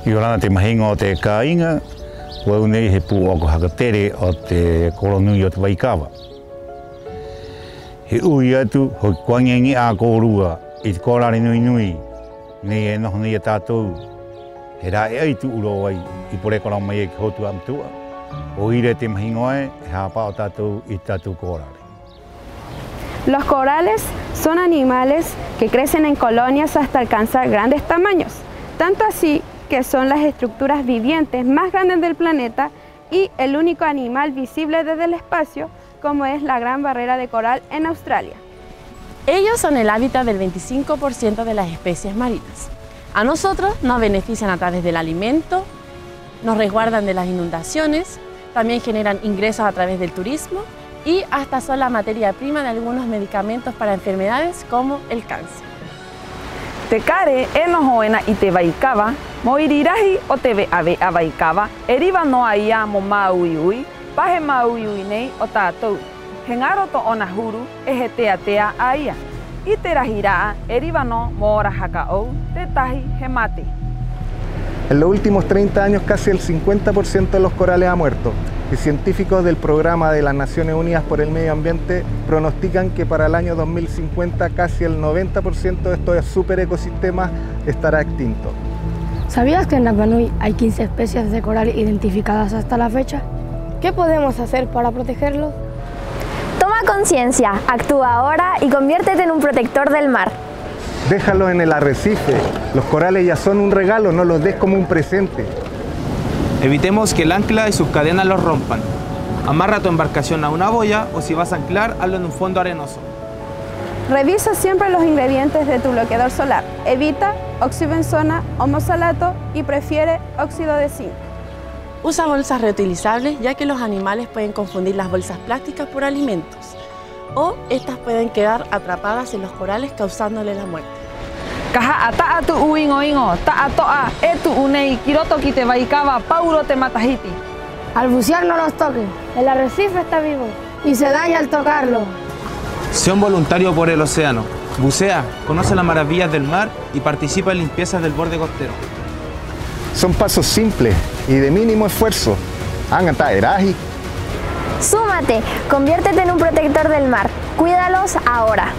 Yolanda te mahinga o te kāinga, wau nei he pū o ko hakatere o te koronui o te Waikawa. He ui atu, hoi kuangengi a kōrua i te kōrare nui nui, nei e noho nei a tātou. He rā e aitu uro ai i pore korau mai e ki hotu amtua. O ire te mahingoe, he hapa o tātou i tātou kōrare. Los corales son animales que crecen en colonias hasta alcanzar grandes tamaños, tanto así que son las estructuras vivientes más grandes del planeta y el único animal visible desde el espacio, como es la Gran Barrera de Coral en Australia. Ellos son el hábitat del 25% de las especies marinas. A nosotros nos benefician a través del alimento, nos resguardan de las inundaciones, también generan ingresos a través del turismo y hasta son la materia prima de algunos medicamentos para enfermedades como el cáncer. Te kare e noho ena i te Waikawa, mo irirahi o te veawe a Waikawa, e riwa noa ia mo mauiui, pahe mauiui nei o tātou. He ngaro to ona huru e he tea a ia. I te rahiraa e riwa no mo ora hakaou, te tahi he mate. En los últimos 30 años casi el 50% de los corales ha muerto y científicos del Programa de las Naciones Unidas por el Medio Ambiente pronostican que para el año 2050 casi el 90% de estos superecosistemas estará extinto. ¿Sabías que en Rapa Nui hay 15 especies de coral identificadas hasta la fecha? ¿Qué podemos hacer para protegerlos? Toma conciencia, actúa ahora y conviértete en un protector del mar. Déjalo en el arrecife. Los corales ya son un regalo, no los des como un presente. Evitemos que el ancla y sus cadenas los rompan. Amarra tu embarcación a una boya o si vas a anclar, hazlo en un fondo arenoso. Revisa siempre los ingredientes de tu bloqueador solar. Evita oxibenzona, homosalato y prefiere óxido de zinc. Usa bolsas reutilizables ya que los animales pueden confundir las bolsas plásticas por alimentos o estas pueden quedar atrapadas en los corales causándoles la muerte. Kaha ata atu uingo ingo, ta atoa etu unei kiroto ki te Waikawa pauro te matahiti. Al bucear no los toques, el arrecife está vivo y se daña al tocarlo. Sé un voluntario por el océano. Bucea, conoce las maravillas del mar y participa en limpiezas del borde costero. Son pasos simples y de mínimo esfuerzo. Angata erahi. Súmate, conviértete en un protector del mar. Cuídalos ahora.